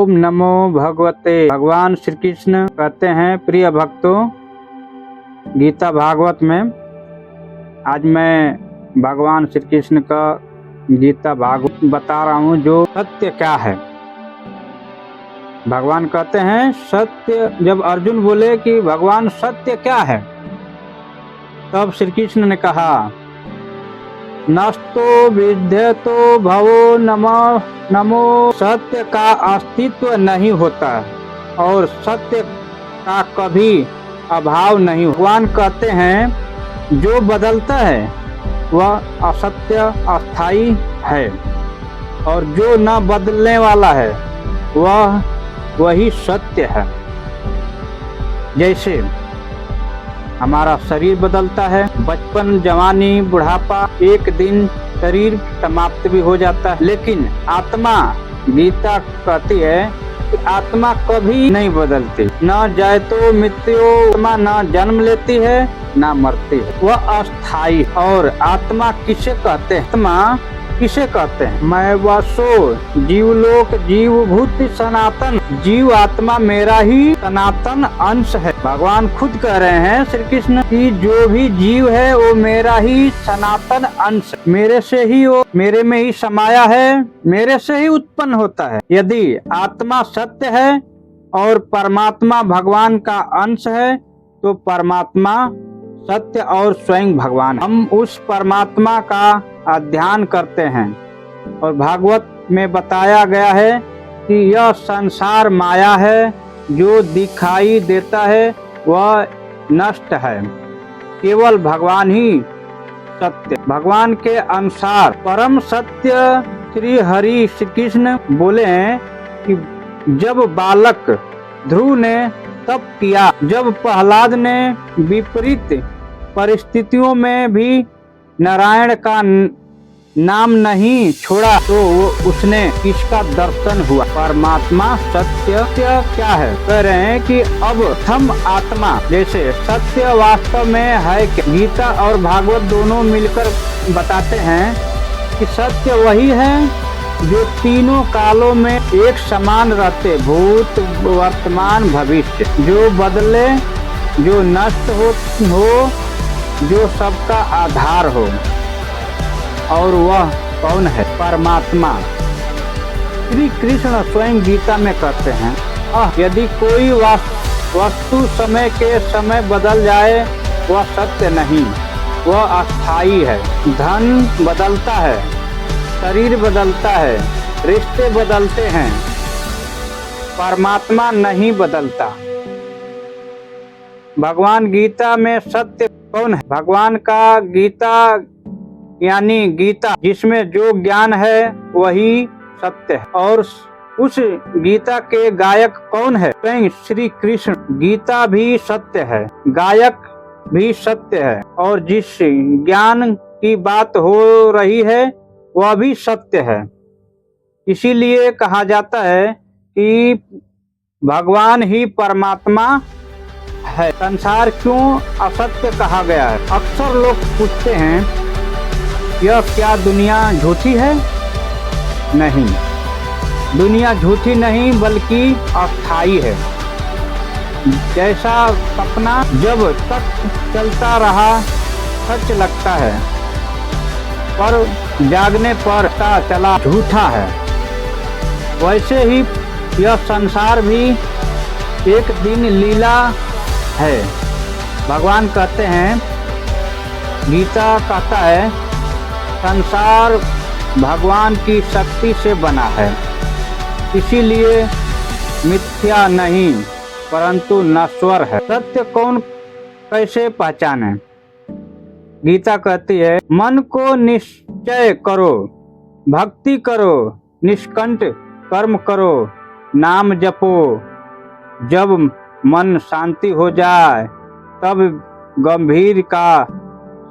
ओम नमो भगवते। भगवान श्री कृष्ण कहते हैं, प्रिय भक्तों, गीता भागवत में आज मैं भगवान श्री कृष्ण का गीता भागवत बता रहा हूँ, जो सत्य क्या है। भगवान कहते हैं सत्य। जब अर्जुन बोले कि भगवान सत्य क्या है, तब श्री कृष्ण ने कहा, नस्तो विद्यतो भवो नमो। सत्य का अस्तित्व नहीं होता और सत्य का कभी अभाव नहीं। भगवान कहते हैं जो बदलता है वह असत्य अस्थाई है और जो न बदलने वाला है वही सत्य है। जैसे हमारा शरीर बदलता है, बचपन, जवानी, बुढ़ापा, एक दिन शरीर समाप्त भी हो जाता है, लेकिन आत्मा, गीता कहती है कि आत्मा कभी नहीं बदलती। न जाए तो मृत्यु, आत्मा न जन्म लेती है न मरती है, वह अस्थाई। और आत्मा किसे कहते हैं? आत्मा किसे कहते हैं? मैं वसो जीवलोक जीवभूत सनातन। जीव आत्मा मेरा ही सनातन अंश है। भगवान खुद कह रहे हैं श्री कृष्ण कि जो भी जीव है वो मेरा ही सनातन अंश, मेरे से ही वो, मेरे में ही समाया है, मेरे से ही उत्पन्न होता है। यदि आत्मा सत्य है और परमात्मा भगवान का अंश है तो परमात्मा सत्य और स्वयं भगवान। हम उस परमात्मा का अध्ययन करते हैं और भागवत में बताया गया है कि यह संसार माया है, जो दिखाई देता है वह नष्ट है, केवल भगवान ही सत्य। भगवान के अनुसार परम सत्य श्री हरि श्री कृष्ण बोले हैं कि जब बालक ध्रुव ने तप किया, जब प्रहलाद ने विपरीत परिस्थितियों में भी नारायण का नाम नहीं छोड़ा, तो उसने किसका दर्शन हुआ? परमात्मा सत्य क्या है? कह रहे हैं कि अब हम आत्मा जैसे सत्य वास्तव में है कि गीता और भागवत दोनों मिलकर बताते हैं कि सत्य वही है जो तीनों कालों में एक समान रहते, भूत वर्तमान भविष्य, जो बदले, जो नष्ट हो, जो सबका आधार हो। और वह कौन है? परमात्मा। श्री कृष्ण स्वयं गीता में कहते हैं, यदि कोई वस्तु समय के समय बदल जाए वह सत्य नहीं, वह अस्थाई है। धन बदलता है, शरीर बदलता है, रिश्ते बदलते हैं, परमात्मा नहीं बदलता। भगवान गीता में सत्य कौन है? भगवान का गीता यानी गीता जिसमें जो ज्ञान है वही सत्य है। और उस गीता के गायक कौन है? स्वयं श्री कृष्ण। गीता भी सत्य है, गायक भी सत्य है, और जिस ज्ञान की बात हो रही है वह भी सत्य है। इसीलिए कहा जाता है कि भगवान ही परमात्मा है। संसार क्यों असत्य कहा गया है? अक्सर लोग पूछते हैं, यह क्या दुनिया झूठी है? नहीं, दुनिया झूठी नहीं बल्कि अस्थाई है। जैसा सपना जब तक चलता रहा सच लगता है, पर जागने पर पता चला झूठा है, वैसे ही यह संसार भी एक दिन लीला है। भगवान कहते हैं, गीता कहता है, संसार भगवान की शक्ति से बना है, इसीलिए मिथ्या नहीं परंतु नश्वर है। सत्य कौन कैसे पहचाने? गीता कहती है, मन को निश्चय करो, भक्ति करो, निष्कंठ कर्म करो, नाम जपो। जब मन शांति हो जाए तब गंभीर का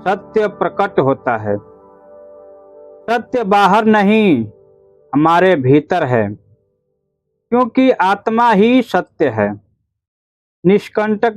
सत्य प्रकट होता है। सत्य बाहर नहीं, हमारे भीतर है, क्योंकि आत्मा ही सत्य है। निष्कंटक